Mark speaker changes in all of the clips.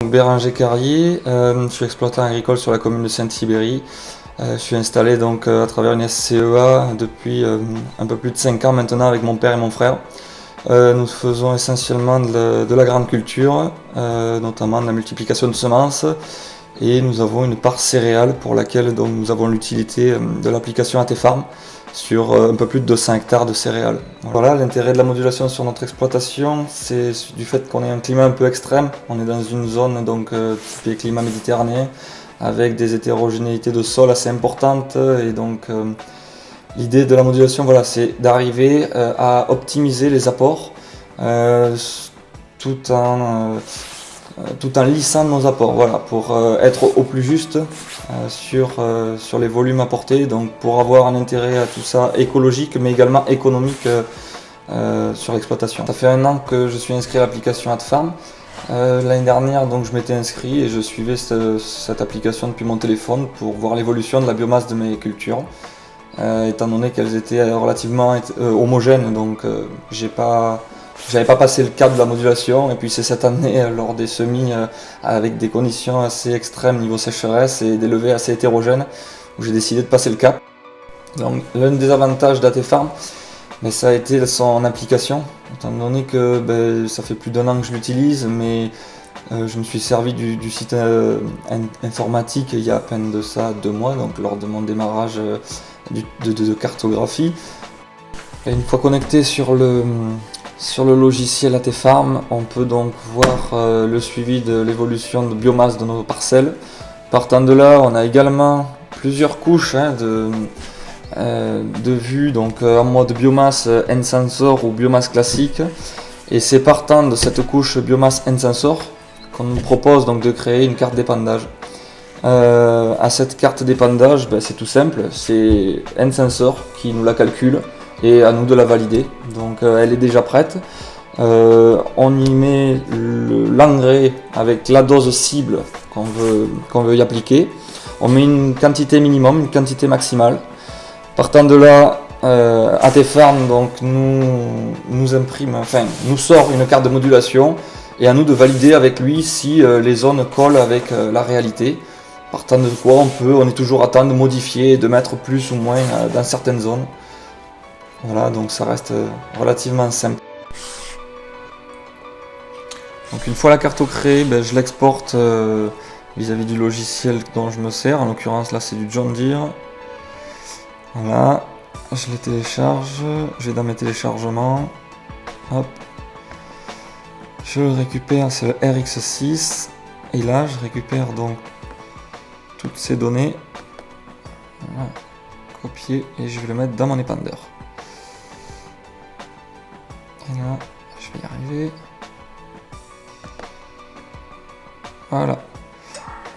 Speaker 1: Béranger Carrier, je suis exploitant agricole sur la commune de Sainte-Sibérie. Je suis installé donc à travers une SCEA depuis un peu plus de 5 ans maintenant avec mon père et mon frère. Nous faisons essentiellement de la grande culture, notamment de la multiplication de semences, et nous avons une part céréale pour laquelle donc, nous avons l'utilité de l'application AT-Farm sur un peu plus de 200 hectares de céréales. Voilà, l'intérêt de la modulation sur notre exploitation, c'est du fait qu'on ait un climat un peu extrême. On est dans une zone donc typée climat méditerranéen, avec des hétérogénéités de sol assez importantes, et donc l'idée de la modulation, voilà, c'est d'arriver à optimiser les apports tout en lissant nos apports, voilà, pour être au plus juste sur les volumes apportés, donc pour avoir un intérêt à tout ça écologique mais également économique sur l'exploitation. Ça fait 1 an que je suis inscrit à l'application AT-Farm. L'année dernière, donc, je m'étais inscrit et je suivais cette application depuis mon téléphone pour voir l'évolution de la biomasse de mes cultures, étant donné qu'elles étaient relativement homogènes, donc j'avais pas passé le cap de la modulation, et puis c'est cette année, lors des semis avec des conditions assez extrêmes niveau sécheresse et des levées assez hétérogènes, où j'ai décidé de passer le cap. Donc l'un des avantages d'AT-Farm, ça a été son application, étant donné que ça fait plus d'1 an que je l'utilise, mais je me suis servi du site informatique il y a à peine de ça 2 mois, donc lors de mon démarrage de cartographie. Et une fois connecté sur le logiciel AT-Farm, on peut donc voir le suivi de l'évolution de biomasse de nos parcelles. Partant de là, on a également plusieurs couches de vue, donc en mode biomasse N-Sensor ou biomasse classique. Et c'est partant de cette couche biomasse N-Sensor qu'on nous propose donc de créer une carte d'épandage. À cette carte d'épandage, c'est tout simple, c'est N-Sensor qui nous la calcule et à nous de la valider. Donc elle est déjà prête. On y met l'engrais avec la dose cible qu'on veut y appliquer. On met une quantité minimum, une quantité maximale. Partant de là, AT-Farm donc nous sort une carte de modulation, et à nous de valider avec lui si les zones collent avec la réalité. Partant de quoi on est toujours à temps de modifier, de mettre plus ou moins dans certaines zones. Voilà, donc ça reste relativement simple. Donc une fois la carte créée, je l'exporte vis-à-vis du logiciel dont je me sers. En l'occurrence là c'est du John Deere. Voilà, je les télécharge, je vais dans mes téléchargements. Hop. Je le récupère, c'est le RX6. Et là je récupère donc toutes ces données. Voilà. Copier, et je vais le mettre dans mon épandeur. Et là, je vais y arriver. Voilà.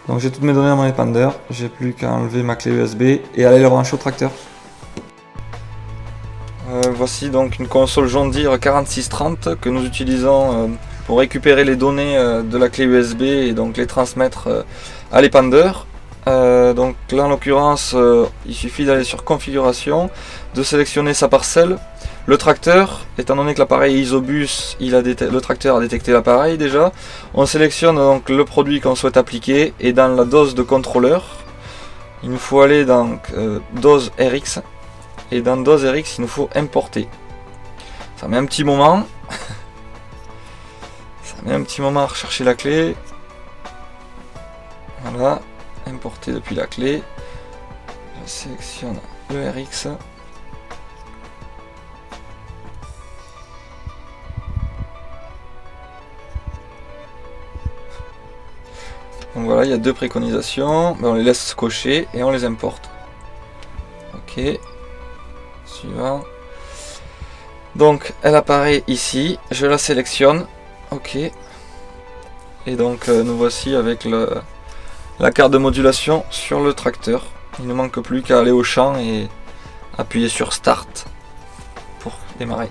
Speaker 1: Donc j'ai toutes mes données dans mon épandeur. J'ai plus qu'à enlever ma clé USB et aller le brancher au tracteur. Voici donc une console John Deere 4630 que nous utilisons pour récupérer les données de la clé USB et donc les transmettre à l'épandeur. Donc là en l'occurrence, il suffit d'aller sur configuration, de sélectionner sa parcelle. Le tracteur, étant donné que l'appareil est isobus, le tracteur a détecté l'appareil déjà. On sélectionne donc le produit qu'on souhaite appliquer, et dans la dose de contrôleur, il nous faut aller dans dose RX, et dans dose RX il nous faut importer. Ça met un petit moment, à rechercher la clé. Voilà, importer depuis la clé. Je sélectionne le RX. Donc voilà, il y a 2 préconisations, on les laisse cocher et on les importe. Ok, suivant. Donc elle apparaît ici, je la sélectionne, ok. Et donc nous voici avec la carte de modulation sur le tracteur. Il ne manque plus qu'à aller au champ et appuyer sur Start pour démarrer.